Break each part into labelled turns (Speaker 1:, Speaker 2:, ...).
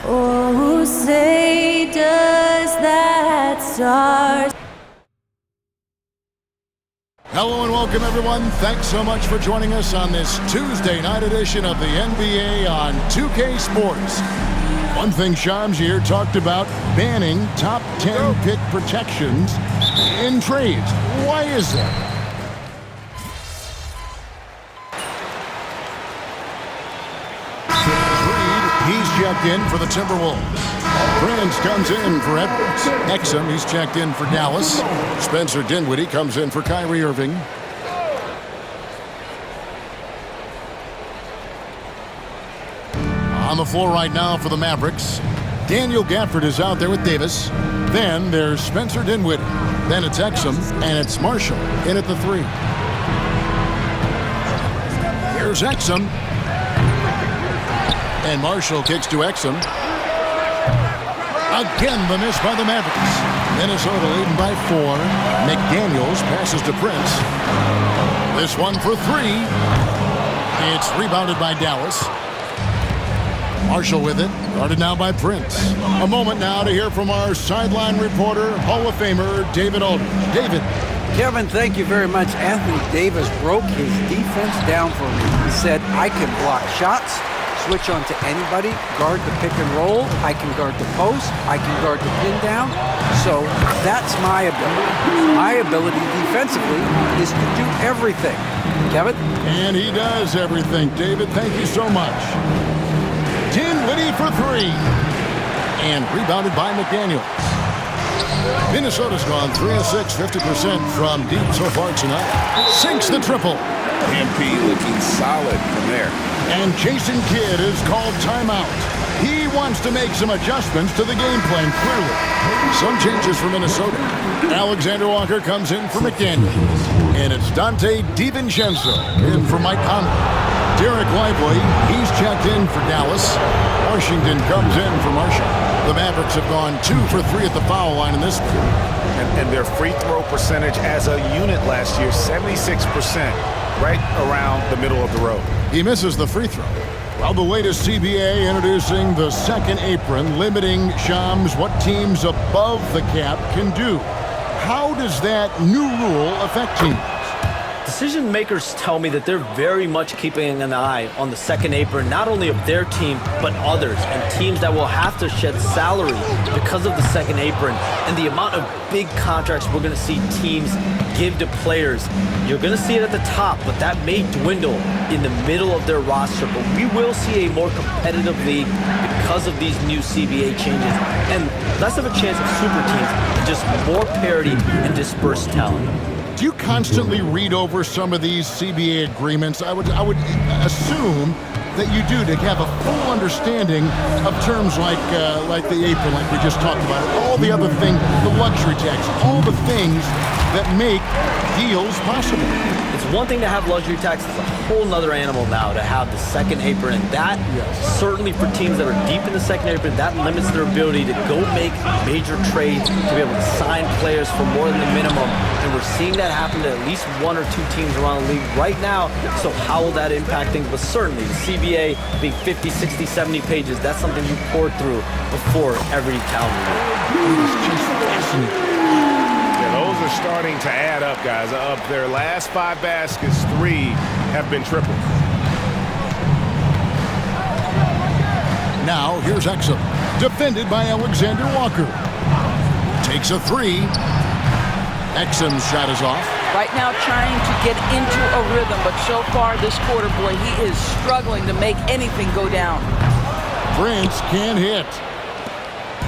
Speaker 1: Oh, say does that star...
Speaker 2: Hello and welcome, everyone. Thanks so much for joining us on this Tuesday night edition of the NBA on 2K Sports. One thing Shams here talked about, banning top 10 pick protections in trades. Why is that? He's checked in for the Timberwolves. Prince comes in for Edwards. Exum, he's checked in for Dallas. Spencer Dinwiddie comes in for Kyrie Irving. On the floor right now for the Mavericks, Daniel Gafford is out there with Davis. Then there's Spencer Dinwiddie. Then it's Exum, and it's Marshall in at the 3. Here's Exum. And Marshall kicks to Exum. Again, the miss by the Mavericks. Minnesota leading by 4. McDaniels passes to Prince. This one for 3. It's rebounded by Dallas. Marshall with it. Guarded now by Prince. A moment now to hear from our sideline reporter, Hall of Famer David Aldridge. David.
Speaker 3: Kevin, thank you very much. Anthony Davis broke his defense down for me. He said, I can block shots, switch on to anybody, guard the pick and roll, I can guard the post, I can guard the pin down. So that's my ability. My ability defensively is to do everything. Kevin?
Speaker 2: And he does everything. David, thank you so much. Dinwiddie for 3. And rebounded by McDaniels. Minnesota's gone 3 of 6, 50% from deep so far tonight. Sinks the triple.
Speaker 4: MP looking solid from there.
Speaker 2: And Jason Kidd is called timeout. He wants to make some adjustments to the game plan, clearly. Some changes for Minnesota. Alexander Walker comes in for McDaniels. And it's Dante DiVincenzo in for Mike Conley. Derek Lively, he's checked in for Dallas. Washington comes in for Marshall. The Mavericks have gone 2 for 3 at the foul line in this one.
Speaker 4: And their free throw percentage as a unit last year, 76%, right around the middle of the road.
Speaker 2: He misses the free throw. Well, the latest CBA introducing the second apron, limiting Shams what teams above the cap can do. How does that new rule affect teams?
Speaker 5: Decision makers tell me that they're very much keeping an eye on the second apron, not only of their team, but others, and teams that will have to shed salary because of the second apron and the amount of big contracts we're going to see teams give to players. You're going to see it at the top, but that may dwindle in the middle of their roster. But we will see a more competitive league because of these new CBA changes and less of a chance of super teams and just more parity and dispersed talent.
Speaker 2: Do you constantly read over some of these CBA agreements? I would assume that you do, to have a full understanding of terms like the apron, like we just talked about, all the other things, the luxury tax, all the things that make deals possible.
Speaker 5: It's one thing to have luxury tax, it's a whole nother animal now to have the second apron, and that certainly for teams that are deep in the second apron, that limits their ability to go make major trades, to be able to sign players for more than the minimum, and we're seeing that happen to at least 1 or 2 teams around the league right now. So how will that impact things? But certainly the CBA being 50, 60, 70 pages, that's something you pour through before every calendar year.
Speaker 2: It's just fascinating.
Speaker 4: Those are starting to add up, guys. Of their last 5 baskets, 3 have been triple.
Speaker 2: Now, here's Exum, defended by Alexander Walker. Takes a 3. Exum's shot is off.
Speaker 6: Right now trying to get into a rhythm, but so far this quarter, boy, he is struggling to make anything go down.
Speaker 2: Prince can't hit.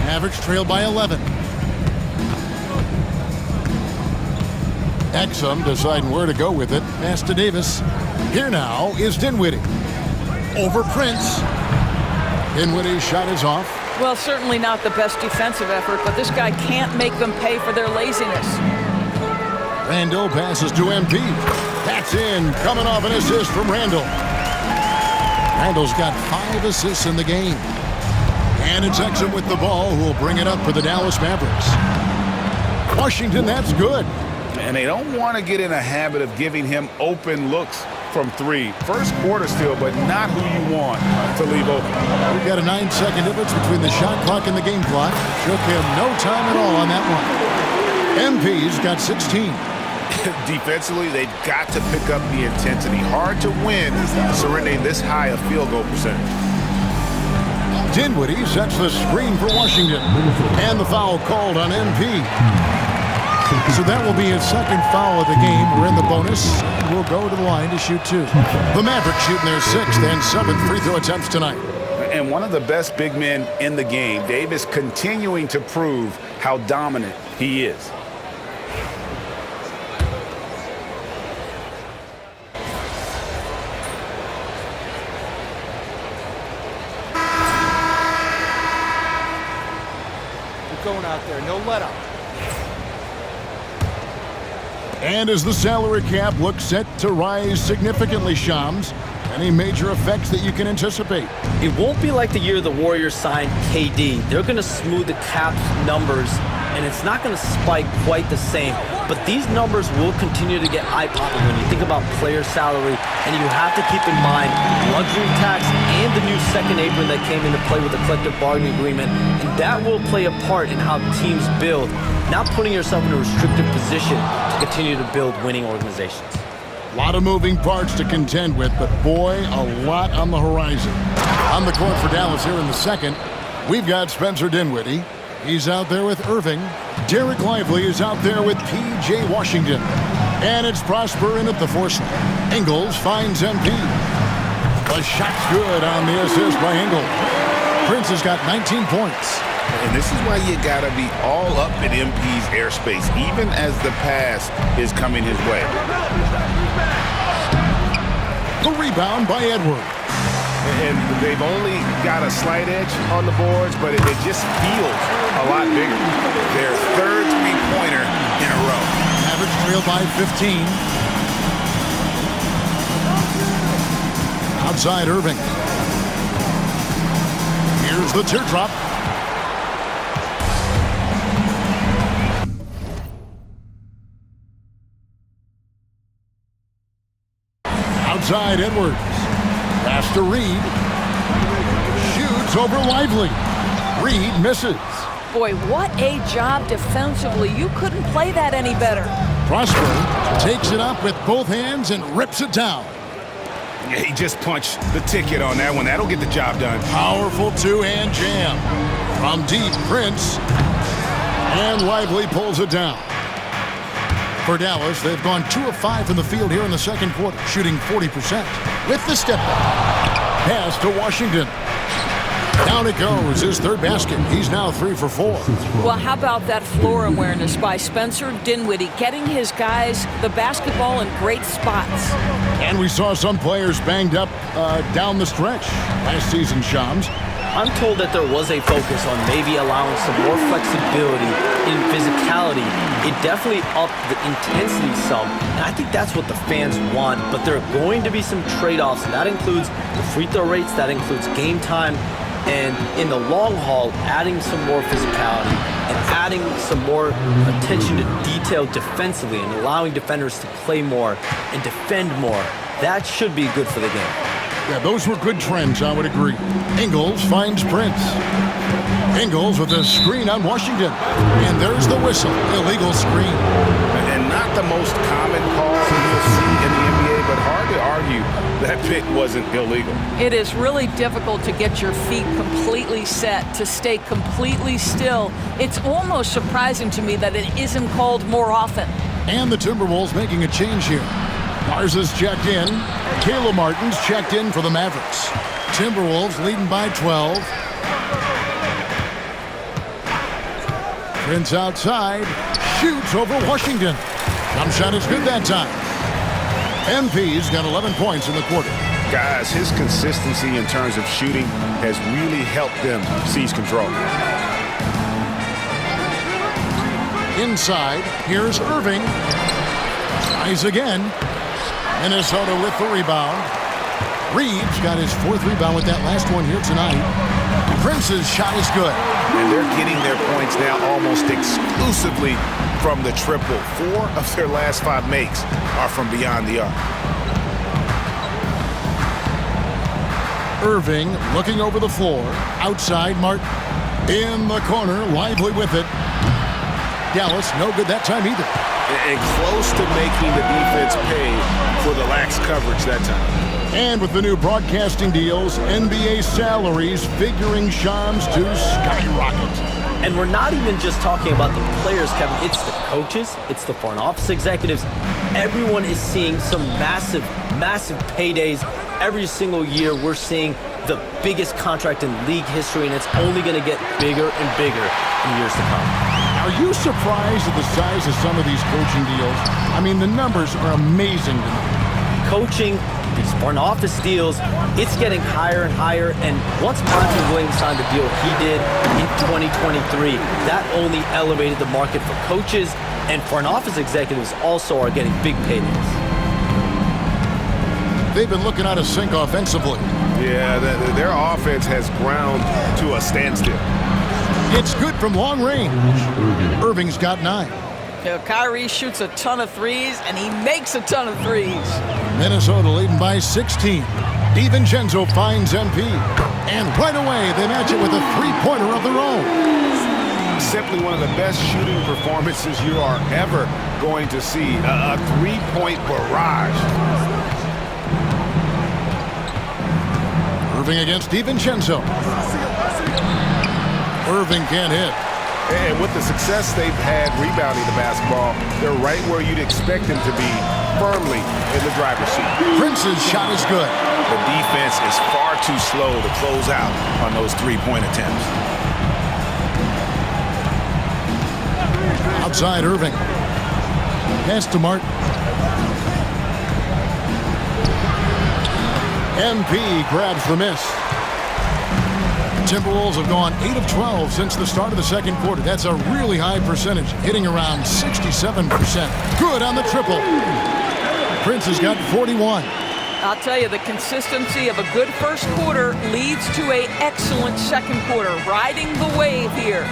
Speaker 2: Mavericks trail by 11. Exum deciding where to go with it. Pass to Davis. Here now is Dinwiddie. Over Prince. Dinwiddie's shot is off.
Speaker 6: Well, certainly not the best defensive effort, but this guy can't make them pay for their laziness.
Speaker 2: Randall passes to MP. That's in. Coming off an assist from Randall. Randall's got 5 assists in the game. And it's Exum with the ball who will bring it up for the Dallas Mavericks. Washington, that's good.
Speaker 4: And they don't want to get in a habit of giving him open looks from 3. First quarter still, but not who you want to leave open.
Speaker 2: We've got a 9-second difference between the shot clock and the game clock. Took him no time at all on that one. MP's got 16.
Speaker 4: Defensively, they've got to pick up the intensity. Hard to win surrendering this high a field goal percentage.
Speaker 2: Dinwiddie sets the screen for Washington. And the foul called on MP. So that will be his second foul of the game. We're in the bonus. We'll go to the line to shoot 2. The Mavericks shooting their 6th and 7th free throw attempts tonight.
Speaker 4: And one of the best big men in the game, Davis, continuing to prove how dominant he is.
Speaker 3: We're going out there, no let up.
Speaker 2: And as the salary cap looks set to rise significantly, Shams, any major effects that you can anticipate?
Speaker 5: It won't be like the year the Warriors signed KD. They're going to smooth the cap numbers, and it's not going to spike quite the same. But these numbers will continue to get eye-popping when you think about player salary, and you have to keep in mind luxury tax and the new second apron that came into play with the collective bargaining agreement, and that will play a part in how teams build, not putting yourself in a restrictive position to continue to build winning organizations.
Speaker 2: A lot of moving parts to contend with, but boy, a lot on the horizon. On the court for Dallas here in the second, we've got Spencer Dinwiddie. He's out there with Irving. Derek Lively is out there with P.J. Washington. And it's Prosper in at the force line. Ingles finds MP. The shot's good on the assist by Ingles. Prince has got 19 points.
Speaker 4: And this is why you got to be all up in MP's airspace, even as the pass is coming his way.
Speaker 2: The rebound by Edwards.
Speaker 4: And they've only got a slight edge on the boards, but it just feels a lot bigger. Their third three-pointer in a row.
Speaker 2: Mavericks trail by 15. Outside Irving. Here's the teardrop. Outside Edwards. Pass to Reed. Shoots over Lively. Reed misses.
Speaker 6: Boy, what a job defensively. You couldn't play that any better.
Speaker 2: Prosper takes it up with both hands and rips it down.
Speaker 4: Yeah, he just punched the ticket on that one. That'll get the job done.
Speaker 2: Powerful two-hand jam. From deep, Prince. And Lively pulls it down. For Dallas, they've gone 2 of 5 from the field here in the second quarter, shooting 40%. With the step back. Pass to Washington. Down it goes, his third basket. He's now 3 for 4.
Speaker 6: Well, how about that floor awareness by Spencer Dinwiddie, getting his guys the basketball in great spots.
Speaker 2: And we saw some players banged up down the stretch last season, Shams.
Speaker 5: I'm told that there was a focus on maybe allowing some more flexibility in physicality. It definitely upped the intensity some, and I think that's what the fans want, but there are going to be some trade-offs, and that includes the free throw rates, that includes game time, and in the long haul, adding some more physicality and adding some more attention to detail defensively and allowing defenders to play more and defend more. That should be good for the game.
Speaker 2: Yeah, those were good trends, I would agree. Ingles finds Prince. Ingles with a screen on Washington. And there's the whistle. Illegal screen.
Speaker 4: And not the most common call you'll see in the NBA, but hard to argue that pick wasn't illegal.
Speaker 6: It is really difficult to get your feet completely set, to stay completely still. It's almost surprising to me that it isn't called more often.
Speaker 2: And the Timberwolves making a change here. Garza's checked in. Caleb Martin's checked in for the Mavericks. Timberwolves leading by 12. Prince outside. Shoots over Washington. Jump shot is good that time. MP's got 11 points in the quarter.
Speaker 4: Guys, his consistency in terms of shooting has really helped them seize control.
Speaker 2: Inside, here's Irving. Tries again. Minnesota with the rebound. Reeves got his 4th rebound with that last one here tonight. Prince's shot is good.
Speaker 4: And they're getting their points now almost exclusively from the triple. 4 of their last 5 makes are from beyond the arc.
Speaker 2: Irving looking over the floor. Outside, Martin. In the corner, Lively with it. Dallas, no good that time either.
Speaker 4: And close to making the defense pay for the lax coverage that time.
Speaker 2: And with the new broadcasting deals, NBA salaries figuring Shams to skyrocket.
Speaker 5: And we're not even just talking about the players, Kevin. It's the coaches. It's the front office executives. Everyone is seeing some massive, massive paydays. Every single year we're seeing the biggest contract in league history, and it's only going to get bigger and bigger in years to come.
Speaker 2: Are you surprised at the size of some of these coaching deals? I mean, the numbers are amazing to me.
Speaker 5: Coaching, these front office deals, it's getting higher and higher. And once Monty Williams signed the deal he did in 2023, that only elevated the market for coaches, and front office executives also are getting big paydays.
Speaker 2: They've been looking out of sync offensively.
Speaker 4: Yeah, their offense has ground to a standstill.
Speaker 2: It's good from long range. Irving's got 9.
Speaker 6: Kyrie shoots a ton of threes, and he makes a ton of threes.
Speaker 2: Minnesota leading by 16. DiVincenzo finds MP. And right away, they match it with a 3-pointer of their own.
Speaker 4: Simply one of the best shooting performances you are ever going to see. A 3-point barrage.
Speaker 2: Irving against DiVincenzo. Irving can't hit.
Speaker 4: And with the success they've had rebounding the basketball, they're right where you'd expect them to be, firmly in the driver's seat.
Speaker 2: Prince's shot is good.
Speaker 4: The defense is far too slow to close out on those 3-point attempts.
Speaker 2: Outside Irving. Pass to Martin. MP grabs the miss. Timberwolves have gone 8 of 12 since the start of the second quarter. That's a really high percentage, hitting around 67%. Good on the triple. Prince has got 41.
Speaker 6: I'll tell you, the consistency of a good first quarter leads to an excellent second quarter, riding the wave here.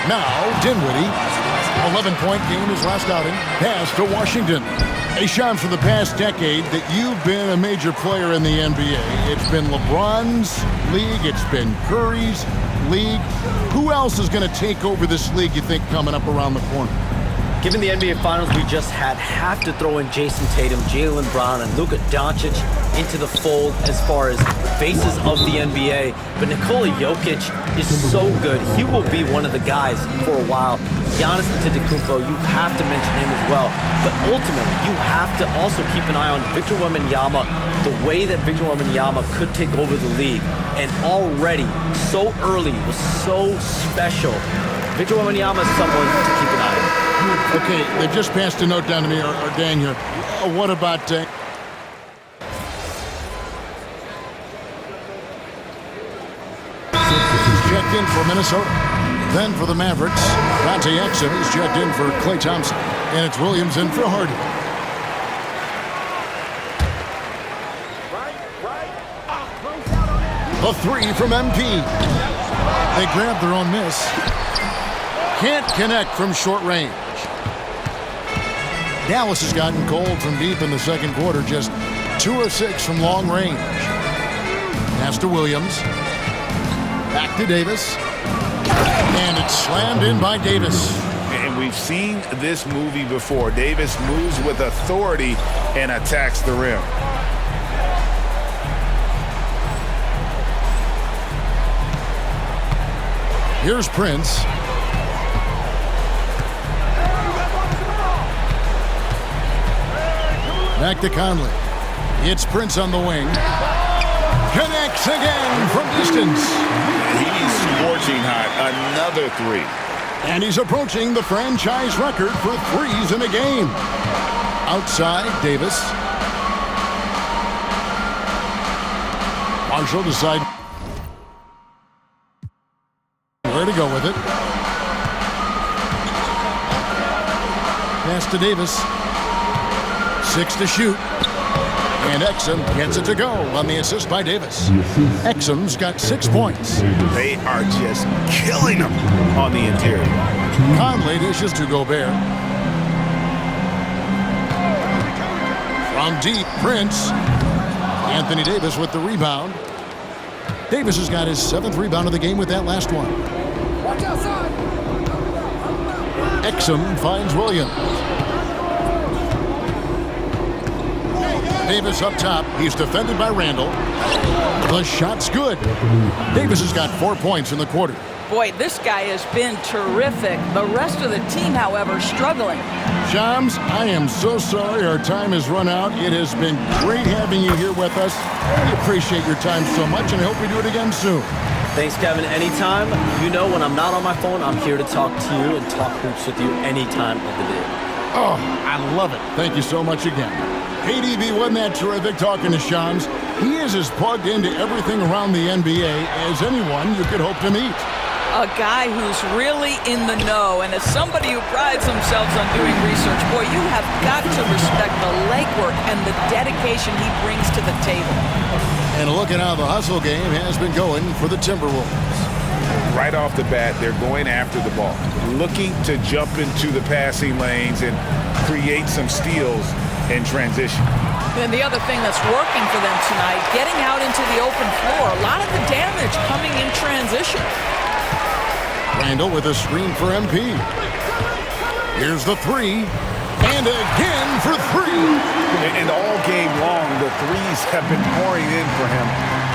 Speaker 2: Now, Dinwiddie, 11-point game his last outing, pass to Washington. Hey, Sean, for the past decade that you've been a major player in the NBA, it's been LeBron's league, it's been Curry's league. Who else is going to take over this league, you think, coming up around the corner?
Speaker 5: Given the NBA Finals we just had, have to throw in Jason Tatum, Jaylen Brown, and Luka Doncic into the fold as far as faces of the NBA. But Nikola Jokic is so good. He will be one of the guys for a while. Giannis Antetokounmpo, you have to mention him as well. But ultimately, you have to also keep an eye on Victor Wembanyama, the way that Victor Wembanyama could take over the league. And already, so early, was so special. Victor Wembanyama is someone to keep an eye on.
Speaker 2: Okay, they just passed a note down to me, or Dan here. What about... checked in for Minnesota. Then for the Mavericks, Dante Exum is checked in for Klay Thompson. And it's Williams in for Harden. The 3 from MP. They grab their own miss. Can't connect from short range. Dallas has gotten cold from deep in the second quarter, just 2 of 6 from long range. Pass to Williams. Back to Davis. And it's slammed in by Davis.
Speaker 4: And we've seen this movie before. Davis moves with authority and attacks the rim.
Speaker 2: Here's Prince. Back to Conley. It's Prince on the wing. Connects again from distance.
Speaker 4: He's scorching hot. Another three.
Speaker 2: And he's approaching the franchise record for threes in a game. Outside, Davis. Marshall decides where to go with it. Pass to Davis. 6 to shoot. And Exum gets it to go on the assist by Davis. Exum's got 6 points.
Speaker 4: They are just killing him on the interior.
Speaker 2: Conley dishes to Gobert. From deep, Prince. Anthony Davis with the rebound. Davis has got his 7th rebound of the game with that last one. Exum finds Williams. Davis up top. He's defended by Randall. The shot's good. Davis has got 4 points in the quarter.
Speaker 6: Boy, this guy has been terrific. The rest of the team, however, struggling.
Speaker 2: Shams, I am so sorry our time has run out. It has been great having you here with us. I appreciate your time so much, and I hope we do it again soon.
Speaker 5: Thanks, Kevin. Anytime. You know when I'm not on my phone, I'm here to talk to you and talk hoops with you any time of the day.
Speaker 2: Oh, I love it. Thank you so much again. KDB, wasn't that terrific talking to Shams? He is as plugged into everything around the NBA as anyone you could hope to meet.
Speaker 6: A guy who's really in the know, and as somebody who prides themselves on doing research, boy, you have got to respect the legwork and the dedication he brings to the table.
Speaker 2: And a look at how the hustle game has been going for the Timberwolves.
Speaker 4: Right off the bat, they're going after the ball, looking to jump into the passing lanes and create some steals in transition.
Speaker 6: And the other thing that's working for them tonight, getting out into the open floor. A lot of the damage coming in transition.
Speaker 2: Randall with a screen for MP. Here's the three. And again for three.
Speaker 4: And all game long, the threes have been pouring in for him.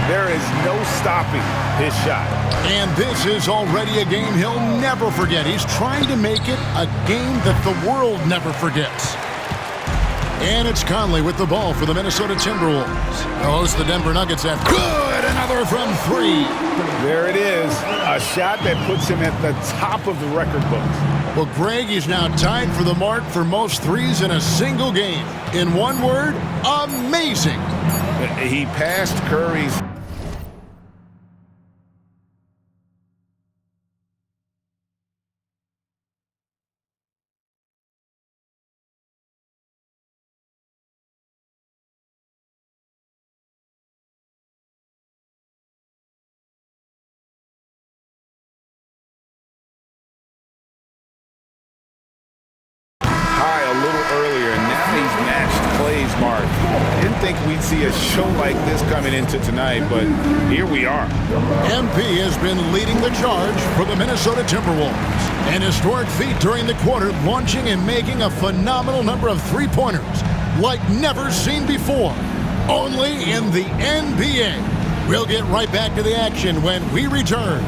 Speaker 4: There is no stopping his shot.
Speaker 2: And this is already a game he'll never forget. He's trying to make it a game that the world never forgets. And it's Conley with the ball for the Minnesota Timberwolves. The host, the Denver Nuggets, have good. Another from three.
Speaker 4: There it is. A shot that puts him at the top of the record books.
Speaker 2: Well, Greg is now tied for the mark for most threes in a single game. In one word, amazing.
Speaker 4: He passed Curry's. We'd see a show like this coming into tonight, but here we are.
Speaker 2: MP has been leading the charge for the Minnesota Timberwolves. An historic feat during the quarter, launching and making a phenomenal number of three-pointers like never seen before. Only in the NBA. We'll get right back to the action when we return.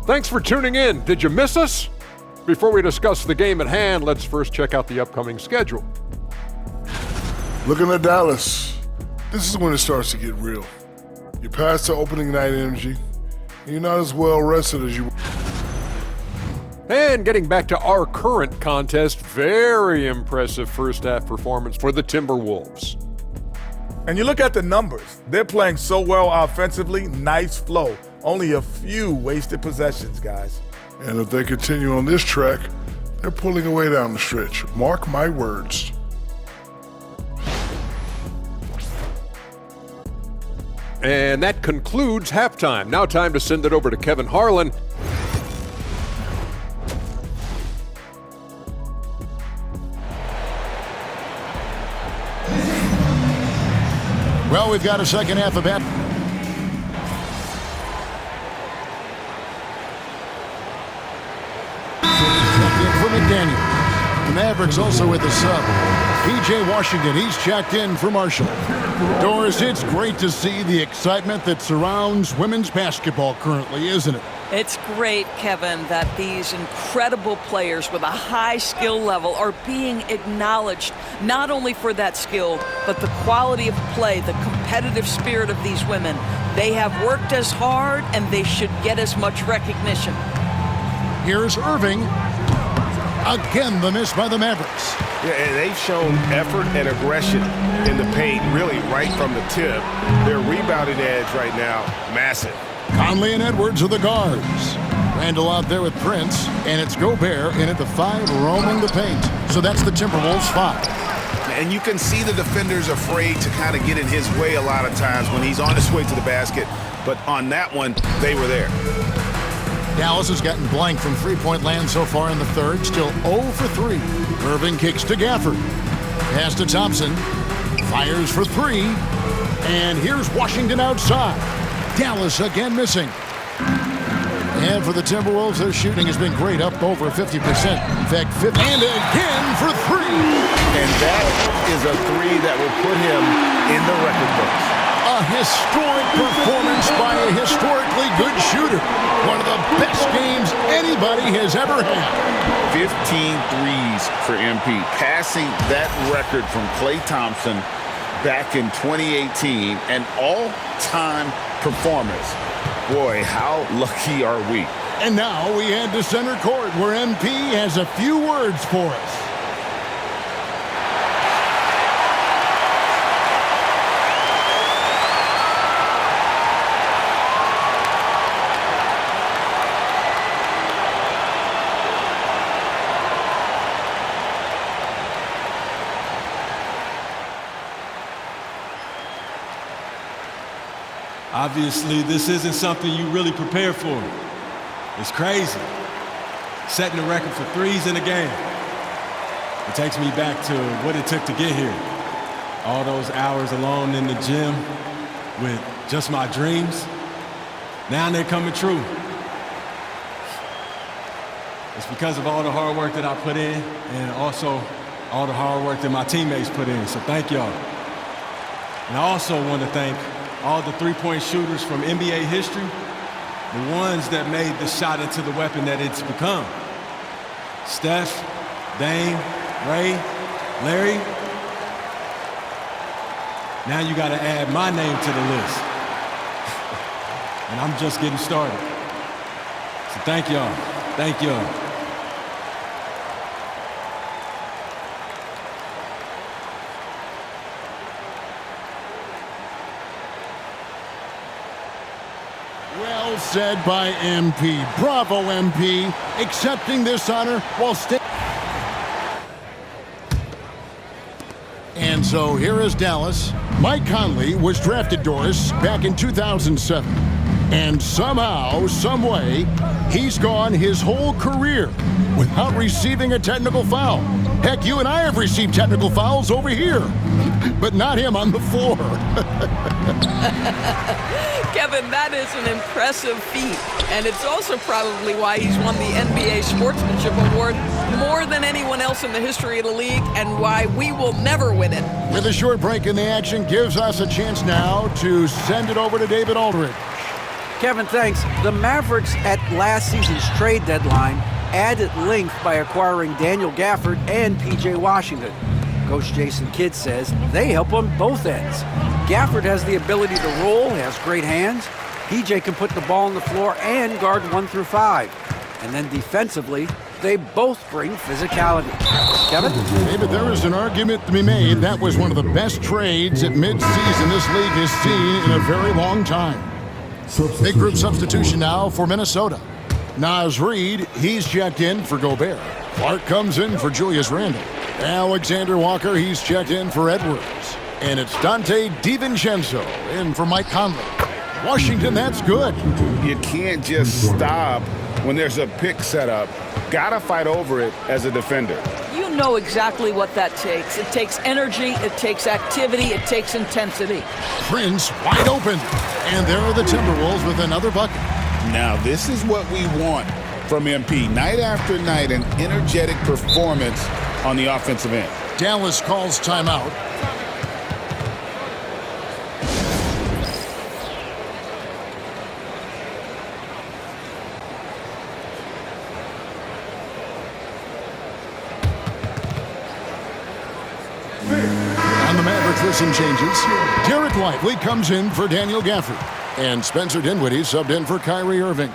Speaker 7: Thanks for tuning in. Did you miss us? Before we discuss the game at hand, let's first check out the upcoming schedule.
Speaker 8: Looking at Dallas, this is when it starts to get real. You pass the opening night energy, and you're not as well rested as you were.
Speaker 7: And getting back to our current contest, very impressive first half performance for the Timberwolves.
Speaker 9: And you look at the numbers. They're playing so well offensively, nice flow. Only a few wasted possessions, guys.
Speaker 8: And if they continue on this track, they're pulling away down the stretch. Mark my words.
Speaker 7: And that concludes halftime. Now time to send it over to Kevin Harlan.
Speaker 2: Well, we've got a second half of that. For McDaniel. The Mavericks also with a sub. P.J. Washington, he's checked in for Marshall. Doris, it's great to see the excitement that surrounds women's basketball currently, isn't it?
Speaker 6: It's great, Kevin, that these incredible players with a high skill level are being acknowledged, not only for that skill, but the quality of play, the competitive spirit of these women. They have worked as hard, and they should get as much recognition.
Speaker 2: Here's Irving. Again, the miss by the Mavericks.
Speaker 4: Yeah, and they've shown effort and aggression in the paint, really right from the tip. Their rebounding edge right now, massive.
Speaker 2: Conley and Edwards are the guards. Randall out there with Prince, and it's Gobert in at the 5 roaming the paint. So that's the Timberwolves 5.
Speaker 4: And you can see the defenders afraid to kind of get in his way a lot of times when he's on his way to the basket. But on that one, they were there.
Speaker 2: Dallas has gotten blank from three-point land so far in the third, still 0 for 3. Irving kicks to Gafford. Pass to Thompson. Fires for 3. And here's Washington outside. Dallas again missing. And for the Timberwolves, their shooting has been great, up over 50%. In fact, 50. And again for 3.
Speaker 4: And that is a 3 that will put him in the record books.
Speaker 2: A historic performance by a historically good shooter. One of the best games anybody has ever had.
Speaker 10: 15 threes for MP, passing that record from Klay Thompson back in 2018, an all-time performance. Boy, how lucky are we?
Speaker 2: And now we head to center court, where MP has a few words for us.
Speaker 11: Obviously, this isn't something you really prepare for. It's crazy. Setting the record for threes in a game. It takes me back to what it took to get here. All those hours alone in the gym with just my dreams. Now they're coming true. It's because of all the hard work that I put in and also all the hard work that my teammates put in. So thank y'all. And I also want to thank all the three-point shooters from NBA history, the ones that made the shot into the weapon that it's become. Steph, Dame, Ray, Larry. Now you got to add my name to the list. And I'm just getting started. So thank y'all. Thank y'all.
Speaker 2: Well said by MP. Bravo, MP. Accepting this honor while staying. And so here is Dallas. Mike Conley was drafted, Doris, back in 2007. And somehow, some way, he's gone his whole career without receiving a technical foul. Heck, you and I have received technical fouls over here, but not him on the floor.
Speaker 6: Kevin, that is an impressive feat, and it's also probably why he's won the NBA Sportsmanship Award more than anyone else in the history of the league, and why we will never win it.
Speaker 2: With a short break in the action, gives us a chance now to send it over to David Aldridge.
Speaker 3: Kevin, thanks. The Mavericks at last season's trade deadline added length by acquiring Daniel Gafford and P.J. Washington. Coach Jason Kidd says they help on both ends. Gafford has the ability to roll, has great hands. P.J. can put the ball on the floor and guard 1 through 5. And then defensively, they both bring physicality. Kevin?
Speaker 2: David, there is an argument to be made. That was one of the best trades at midseason this league has seen in a very long time. Big group substitution now for Minnesota. Naz Reid, he's checked in for Gobert. Clark comes in for Julius Randle. Alexander Walker, he's checked in for Edwards. And it's Dante DiVincenzo in for Mike Conley. Washington, that's good.
Speaker 4: You can't just stop when there's a pick set up. Gotta fight over it as a defender.
Speaker 6: You know exactly what that takes. It takes energy, it takes activity, it takes intensity.
Speaker 2: Prince wide open. And there are the Timberwolves with another bucket.
Speaker 10: Now, this is what we want from MP. Night after night, an energetic performance on the offensive end.
Speaker 2: Dallas calls timeout. And the Mavericks with some changes. Derek Lively comes in for Daniel Gafford. And Spencer Dinwiddie subbed in for Kyrie Irving.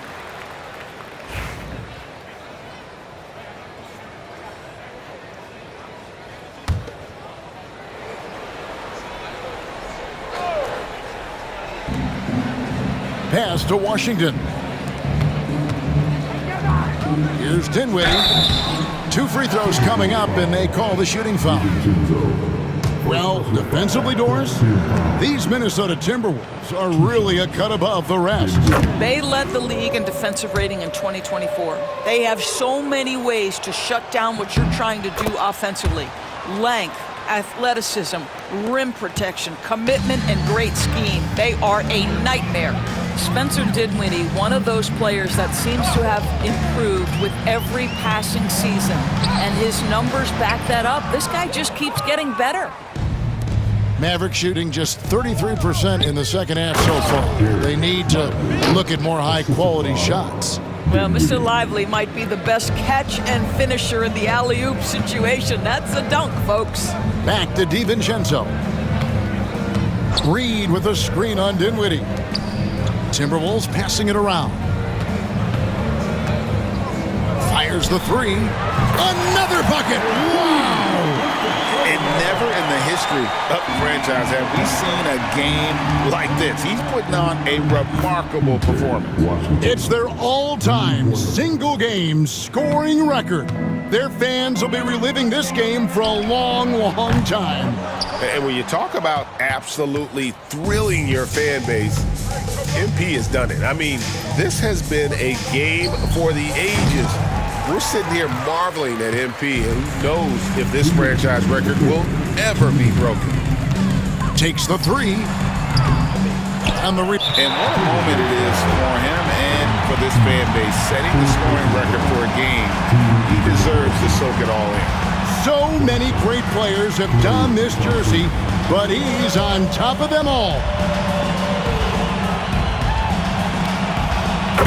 Speaker 2: Pass to Washington. Here's Dinwiddie. 2 free throws coming up, and they call the shooting foul. Well, defensively, Doris, these Minnesota Timberwolves are really a cut above the rest.
Speaker 6: They led the league in defensive rating in 2024. They have so many ways to shut down what you're trying to do offensively. Length, athleticism, rim protection, commitment, and great scheme. They are a nightmare. Spencer Dinwiddie, one of those players that seems to have improved with every passing season. And his numbers back that up. This guy just keeps getting better.
Speaker 2: Mavericks shooting just 33% in the second half so far. They need to look at more high-quality shots.
Speaker 6: Well, Mr. Lively might be the best catch and finisher in the alley-oop situation. That's a dunk, folks.
Speaker 2: Back to DiVincenzo. Reed with a screen on Dinwiddie. Timberwolves passing it around. Fires the 3. Another bucket! Wow!
Speaker 10: And never in the history of the franchise have we seen a game like this. He's putting on a remarkable performance.
Speaker 2: It's their all-time single-game scoring record. Their fans will be reliving this game for a long, long time.
Speaker 4: And when you talk about absolutely thrilling your fan base, MP has done it. I mean, this has been a game for the ages. We're sitting here marveling at MP, and who knows if this franchise record will ever be broken.
Speaker 2: Takes the 3. And what
Speaker 10: a moment it is for him and for this fan base, setting the scoring record for a game. He deserves to soak it all in.
Speaker 2: So many great players have donned this jersey, but he's on top of them all.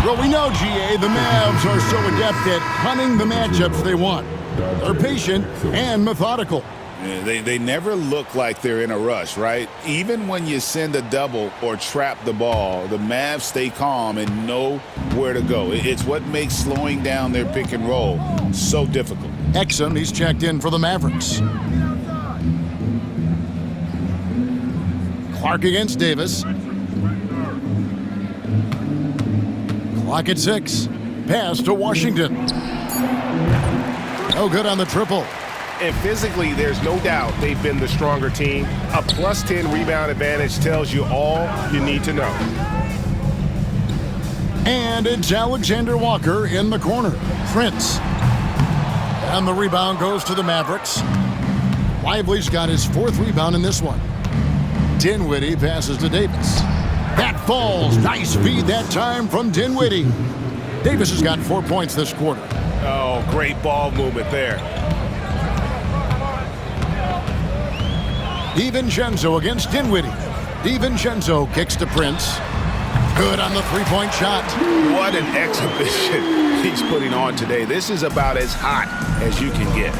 Speaker 2: Well, we know, GA, the Mavs are so adept at hunting the matchups they want. They're patient and methodical.
Speaker 10: Yeah, they never look like they're in a rush, right? Even when you send a double or trap the ball, the Mavs stay calm and know where to go. It's what makes slowing down their pick and roll so difficult.
Speaker 2: Exum, he's checked in for the Mavericks. Clark against Davis. Clock at 6. Pass to Washington. No good on the triple.
Speaker 4: And physically, there's no doubt they've been the stronger team. A plus 10 rebound advantage tells you all you need to know.
Speaker 2: And it's Alexander Walker in the corner. Prince. And the rebound goes to the Mavericks. Lively's got his 4th rebound in this one. Dinwiddie passes to Davis. That falls. Nice feed that time from Dinwiddie. Davis has got 4 points this quarter.
Speaker 4: Oh, great ball movement there.
Speaker 2: DiVincenzo against Dinwiddie. DiVincenzo kicks to Prince. Good on the 3-point shot.
Speaker 4: What an exhibition he's putting on today. This is about as hot as you can get.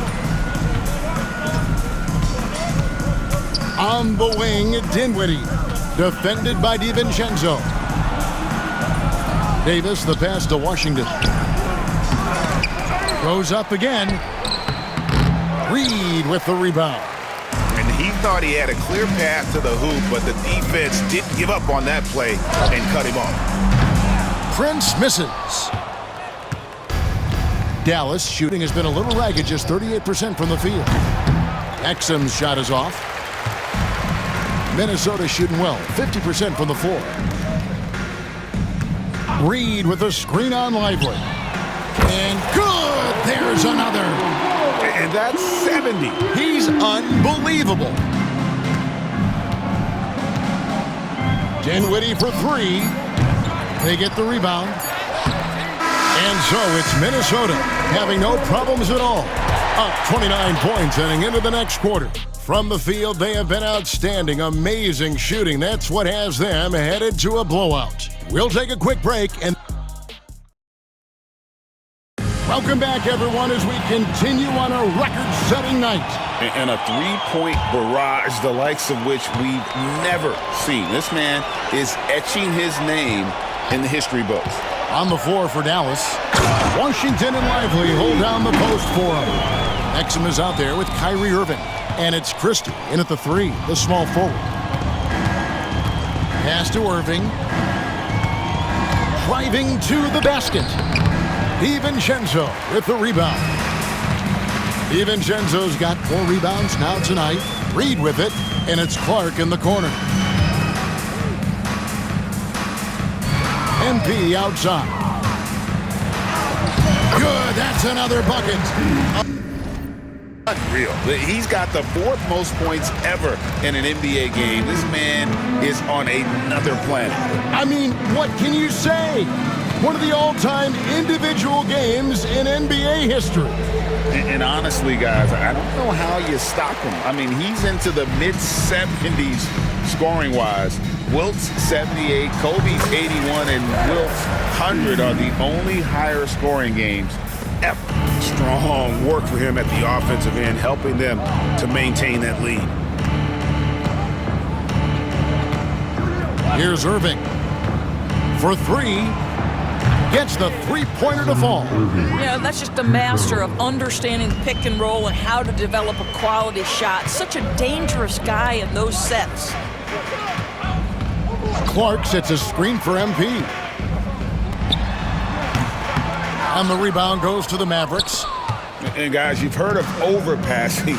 Speaker 2: On the wing, Dinwiddie. Defended by DiVincenzo. Davis, the pass to Washington. Goes up again. Reed with the rebound.
Speaker 4: And he thought he had a clear path to the hoop, but the defense didn't give up on that play and cut him off.
Speaker 2: Prince misses. Dallas shooting has been a little ragged, just 38% from the field. Exum's shot is off. Minnesota shooting well, 50% from the floor. Reed with a screen on Lively. And good! There's another.
Speaker 4: And that's 70.
Speaker 2: He's unbelievable. Dinwiddie for 3. They get the rebound. And so it's Minnesota having no problems at all. Up 29 points heading into the next quarter. From the field, they have been outstanding. Amazing shooting. That's what has them headed to a blowout. We'll take a quick break and welcome back, everyone, as we continue on a record-setting night.
Speaker 10: And a three-point barrage, the likes of which we've never seen. This man is etching his name in the history books.
Speaker 2: On the floor for Dallas, Washington and Lively hold down the post for him. Exum is out there with Kyrie Irving. And it's Christie in at the three, the small forward. Pass to Irving. Driving to the basket. DiVincenzo with the rebound. DiVincenzo's got 4 rebounds now tonight. Reed with it, and it's Clark in the corner. MP outside. Good, that's another bucket.
Speaker 10: Unreal. He's got the 4th most points ever in an NBA game. This man is on another planet.
Speaker 2: I mean, what can you say? One of the all-time individual games in NBA history.
Speaker 10: And honestly, guys, I don't know how you stop him. I mean, he's into the mid-70s scoring-wise. Wilt's 78, Kobe's 81, and Wilt's 100 are the only higher scoring games ever.
Speaker 4: Strong work for him at the offensive end, helping them to maintain that lead.
Speaker 2: Here's Irving for 3. Gets the three-pointer to fall.
Speaker 6: Yeah, that's just a master of understanding the pick and roll and how to develop a quality shot. Such a dangerous guy in those sets.
Speaker 2: Clark sets a screen for MP. And the rebound goes to the Mavericks.
Speaker 10: And guys, you've heard of overpassing.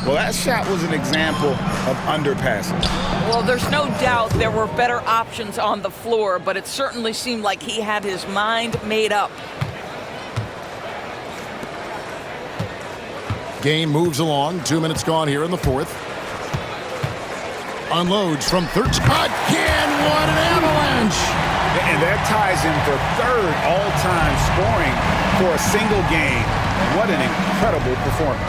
Speaker 10: Well, that shot was an example of underpassing.
Speaker 6: Well, there's no doubt there were better options on the floor, but it certainly seemed like he had his mind made up.
Speaker 2: Game moves along. 2 minutes gone here in the 4th. Unloads from 13. Again, what an avalanche!
Speaker 10: And that ties him for 3rd all-time scoring for a single game. What an incredible performance.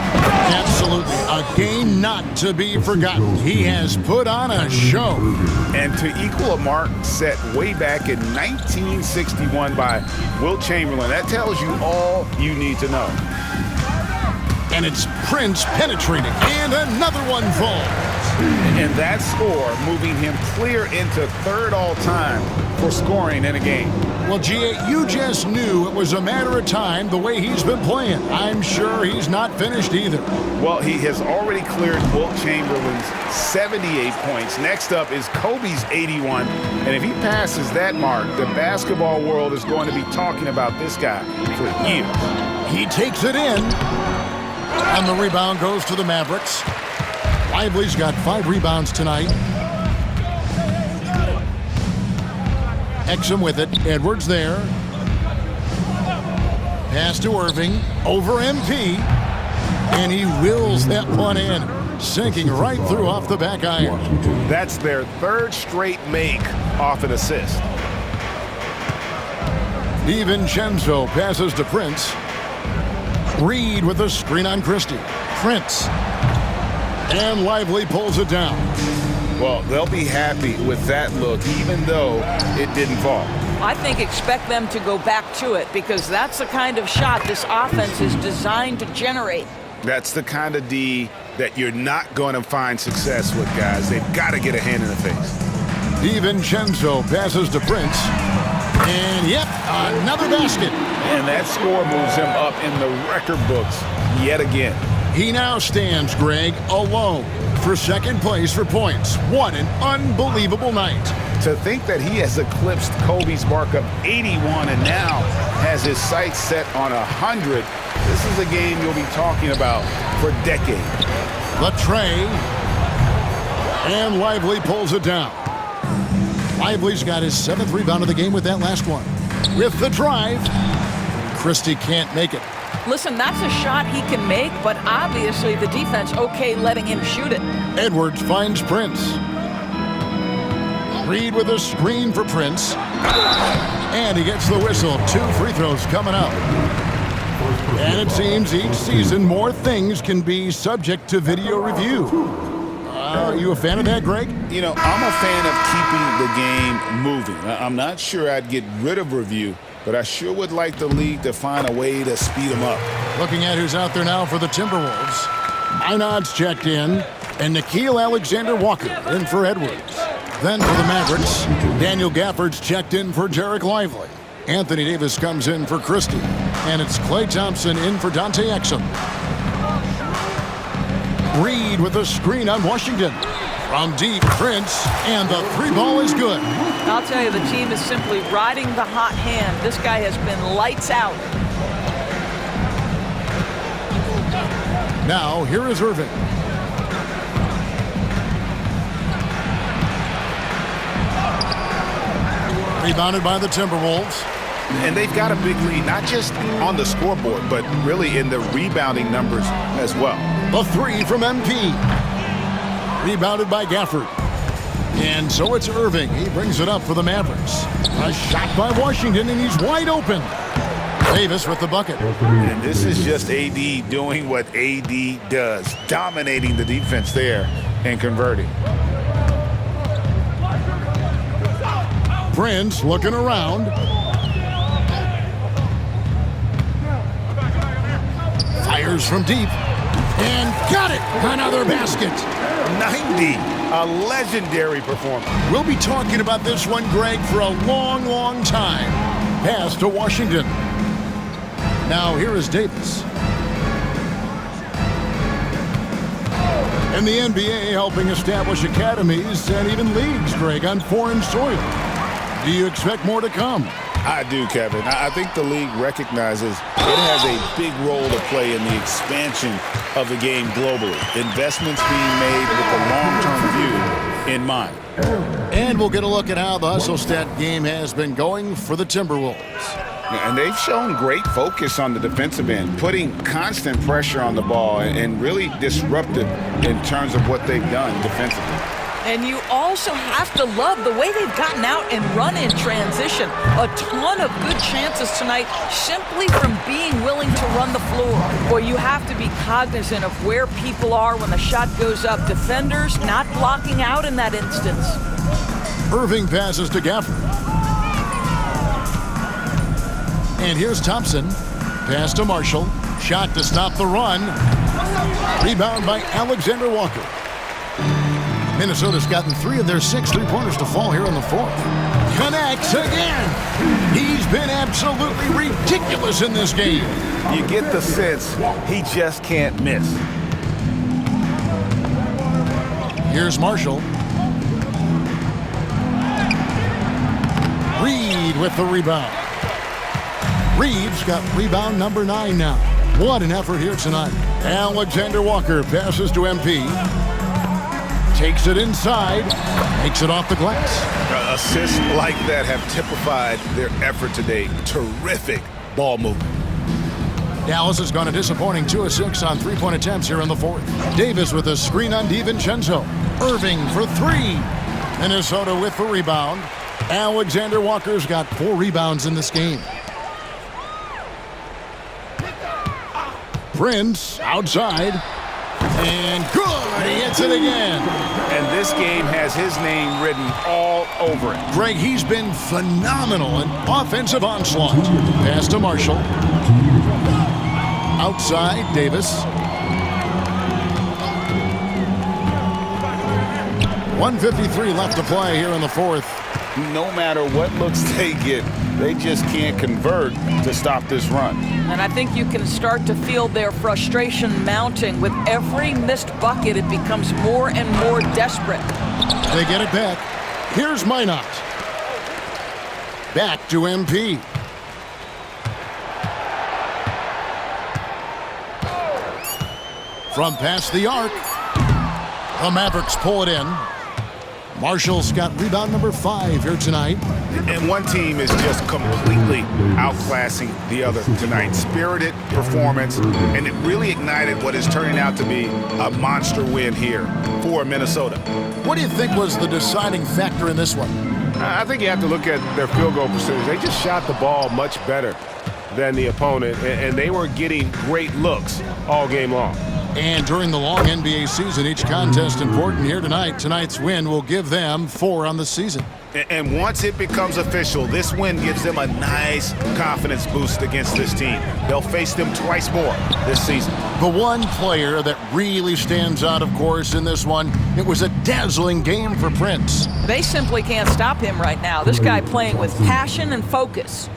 Speaker 2: Absolutely. A game not to be forgotten. He has put on a show.
Speaker 10: And to equal a mark set way back in 1961 by Wilt Chamberlain, that tells you all you need to know.
Speaker 2: And it's Prince penetrating. And another one falls.
Speaker 10: And that score moving him clear into 3rd all-time for scoring in a game.
Speaker 2: Well, G.A., you just knew it was a matter of time the way he's been playing. I'm sure he's not finished either.
Speaker 10: Well, he has already cleared Wilt Chamberlain's 78 points. Next up is Kobe's 81. And if he passes that mark, the basketball world is going to be talking about this guy for years.
Speaker 2: He takes it in. And the rebound goes to the Mavericks. Lively's got 5 rebounds tonight. Exum with it. Edwards there. Pass to Irving. Over MP. And he wills that one in. Sinking right through off the back iron.
Speaker 4: That's their 3rd straight make off an assist.
Speaker 2: DiVincenzo passes to Prince. Reed with a screen on Christie. Prince. And Lively pulls it down.
Speaker 10: Well, they'll be happy with that look, even though it didn't fall.
Speaker 6: I think expect them to go back to it because that's the kind of shot this offense is designed to generate.
Speaker 10: That's the kind of D that you're not going to find success with, guys. They've got to get a hand in the face.
Speaker 2: DiVincenzo passes to Prince. And, yep, another basket.
Speaker 10: And that score moves him up in the record books yet again.
Speaker 2: He now stands, Greg, alone for 2nd place for points. What an unbelievable night.
Speaker 10: To think that he has eclipsed Kobe's mark of 81 and now has his sights set on 100, this is a game you'll be talking about for decades.
Speaker 2: The tray. And Lively pulls it down. Lively's got his 7th rebound of the game with that last one. With the drive, Christie can't make it.
Speaker 6: Listen, that's a shot he can make, but obviously the defense okay letting him shoot it.
Speaker 2: Edwards finds Prince. Reed with a screen for Prince. And he gets the whistle. 2 free throws coming up. And it seems each season more things can be subject to video review. Are you a fan of that, Greg?
Speaker 10: You know, I'm a fan of keeping the game moving. I'm not sure I'd get rid of review, but I sure would like the league to find a way to speed them up.
Speaker 2: Looking at who's out there now for the Timberwolves. Inod's checked in, and Nickeil Alexander-Walker in for Edwards. Then for the Mavericks, Daniel Gafford's checked in for Derek Lively. Anthony Davis comes in for Christie, and it's Klay Thompson in for Dante Exum. Reed with a screen on Washington. From deep, Prince, and the three ball is good.
Speaker 6: I'll tell you, the team is simply riding the hot hand. This guy has been lights out.
Speaker 2: Now, here is Irving. Rebounded by the Timberwolves.
Speaker 10: And they've got a big lead, not just on the scoreboard, but really in the rebounding numbers as well.
Speaker 2: The three from MP. Rebounded by Gafford. And so it's Irving. He brings it up for the Mavericks. A shot by Washington, and he's wide open. Davis with the bucket.
Speaker 10: And this is just AD doing what AD does, dominating the defense there and converting.
Speaker 2: Prince looking around. Fires from deep. And got it! Another basket.
Speaker 10: 90, a legendary performance.
Speaker 2: We'll be talking about this one, Greg, for a long, long time. Pass to Washington. Now here is Davis. And the NBA helping establish academies and even leagues, Greg, on foreign soil. Do you expect more to come?
Speaker 10: I do, Kevin. I think the league recognizes it has a big role to play in the expansion of the game globally. Investments being made with a long-term view in mind.
Speaker 2: And we'll get a look at how the hustle stat game has been going for the Timberwolves.
Speaker 10: And they've shown great focus on the defensive end, putting constant pressure on the ball and really disruptive in terms of what they've done defensively.
Speaker 6: And you also have to love the way they've gotten out and run in transition. A ton of good chances tonight simply from being willing to run the floor. Boy, you have to be cognizant of where people are when the shot goes up. Defenders not blocking out in that instance.
Speaker 2: Irving passes to Gafford. And here's Thompson. Pass to Marshall. Shot to stop the run. Rebound by Alexander Walker. Minnesota's gotten 3 of their 6 three-pointers to fall here in the fourth. Connects again. He's been absolutely ridiculous in this game.
Speaker 4: You get the sense he just can't miss.
Speaker 2: Here's Marshall. Reed with the rebound. Reed's got rebound number 9 now. What an effort here tonight. Alexander Walker passes to MP. Takes it inside, makes it off the glass.
Speaker 4: Assists like that have typified their effort today. Terrific ball movement.
Speaker 2: Dallas has gone a disappointing 2 of 6 on three-point attempts here in the fourth. Davis with a screen on DiVincenzo. Irving for 3. Minnesota with the rebound. Alexander Walker's got 4 rebounds in this game. Prince outside. And good! He hits it again.
Speaker 4: And this game has his name written all over it.
Speaker 2: Greg, he's been phenomenal in offensive onslaught. Pass to Marshall. Outside, Davis. 1:53 left to play here in the fourth.
Speaker 10: No matter what looks they get, they just can't convert to stop this run.
Speaker 6: And I think you can start to feel their frustration mounting. With every missed bucket, it becomes more and more desperate.
Speaker 2: They get it back. Here's Minot. Back to MP. From past the arc, the Mavericks pull it in. Marshall's got rebound number 5 here tonight.
Speaker 4: And one team is just completely outclassing the other tonight. Spirited performance, and it really ignited what is turning out to be a monster win here for Minnesota.
Speaker 2: What do you think was the deciding factor in this one?
Speaker 4: I think you have to look at their field goal percentage. They just shot the ball much better than the opponent, and they were getting great looks all game long.
Speaker 2: And during the long NBA season, each contest important. Here tonight. Tonight's win will give them 4 on the season.
Speaker 10: And once it becomes official, this win gives them a nice confidence boost against this team. They'll face them twice more this season.
Speaker 2: The one player that really stands out, of course, in this one, it was a dazzling game for Prince.
Speaker 6: They simply can't stop him right now. This guy playing with passion and focus.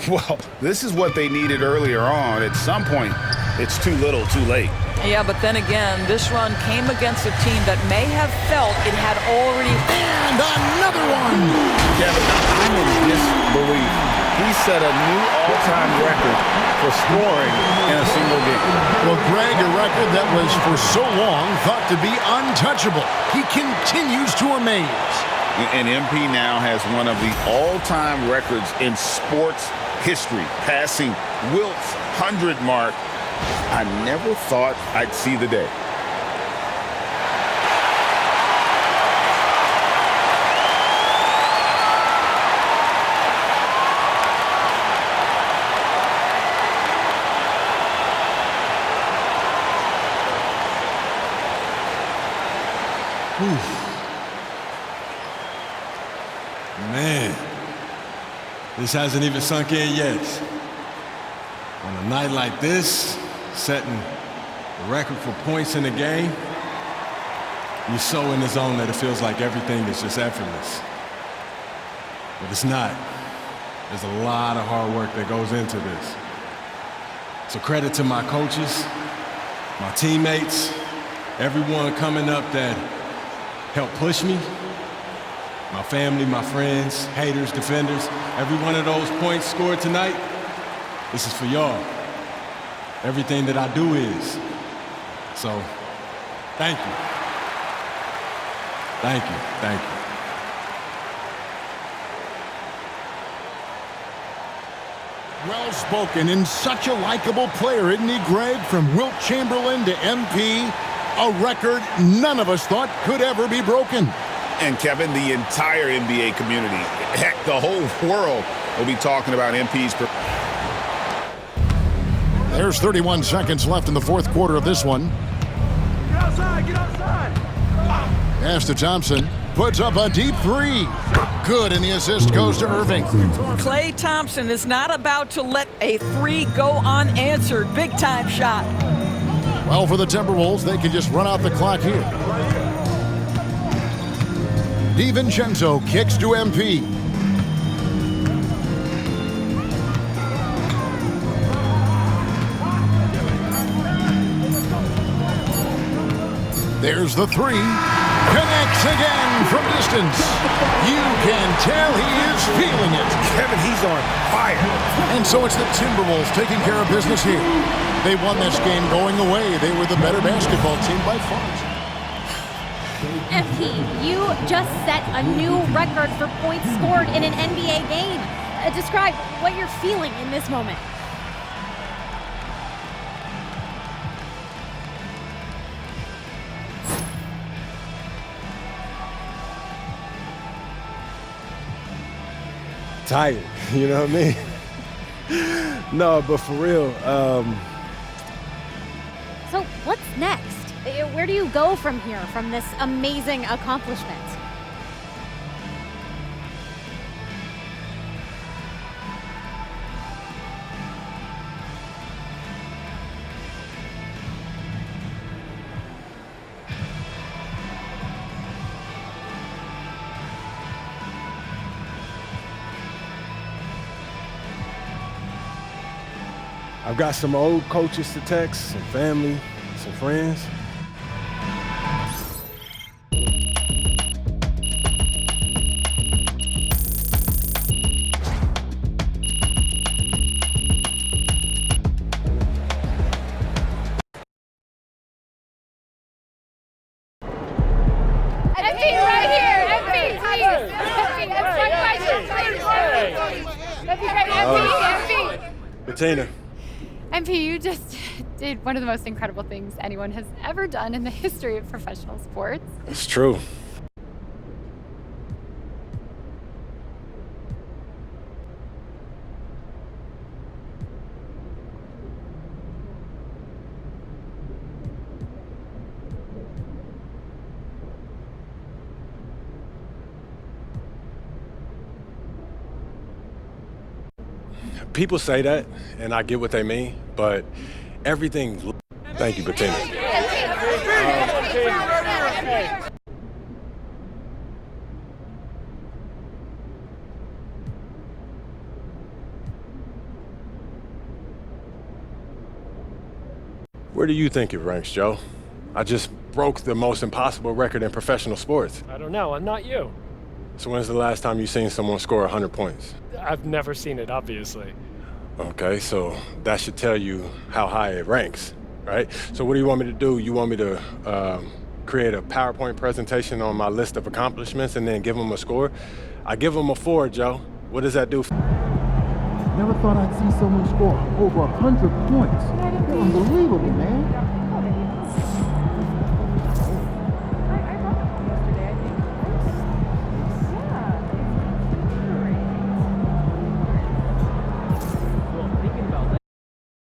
Speaker 10: Well, this is what they needed earlier on. At some point, it's too little, too late.
Speaker 6: Yeah, but then again, this run came against a team that may have felt it had already...
Speaker 2: And another one!
Speaker 10: Kevin, I'm in disbelief. He set a new all-time record for scoring in a single game.
Speaker 2: Well, Greg, a record that was for so long thought to be untouchable. He continues to amaze.
Speaker 10: And MP now has one of the all-time records in sports history, passing Wilt's 100 mark. I never thought I'd see the day.
Speaker 11: Man, this hasn't even sunk in yet. On a night like this, setting the record for points in the game, you're so in the zone that it feels like everything is just effortless. But it's not. There's a lot of hard work that goes into this. So credit to my coaches, my teammates, everyone coming up that helped push me, my family, my friends, haters, defenders. Every one of those points scored tonight, this is for y'all. Everything that I do is. So, thank you. Thank you, thank you.
Speaker 2: Well spoken and such a likable player, isn't he, Greg? From Wilt Chamberlain to MP, a record none of us thought could ever be broken.
Speaker 10: And Kevin, the entire NBA community, heck, the whole world will be talking about MP's.
Speaker 2: There's 31 seconds left in the fourth quarter of this one.
Speaker 12: Get outside, get outside.
Speaker 2: Pass to Thompson, puts up a deep 3. Good, and the assist goes to Irving.
Speaker 6: Klay Thompson is not about to let a 3 go unanswered. Big-time shot.
Speaker 2: Well, for the Timberwolves, they can just run out the clock here. DiVincenzo kicks to MP. There's the 3. Connects again from distance. You can tell he is feeling it.
Speaker 4: Kevin, he's on fire.
Speaker 2: And so it's the Timberwolves taking care of business here. They won this game going away. They were the better basketball team by far.
Speaker 13: MP, you just set a new record for points scored in an NBA game. Describe what you're feeling in this moment.
Speaker 14: Tired, you know what I mean? No, but for real.
Speaker 13: So what's next? Where do you go from here, from this amazing accomplishment?
Speaker 14: I've got some old coaches to text, some family, some friends. Bettina.
Speaker 15: MP, you just did one of the most incredible things anyone has ever done in the history of professional sports.
Speaker 14: It's true.
Speaker 11: people say that, and I get what they mean, but everything. Thank you, Bettina. Where do you think it ranks, Joe? I just broke the most impossible record in professional sports.
Speaker 16: I don't know. I'm not you.
Speaker 11: So when's the last time you seen someone score 100 points?
Speaker 16: I've never seen it, obviously.
Speaker 11: Okay, so that should tell you how high it ranks, right? So what do you want me to do? You want me to create a PowerPoint presentation on my list of accomplishments and then give them a score? I give them a 4, Joe. What does that do?
Speaker 17: Never thought I'd see someone score over 100 points. Unbelievable, man.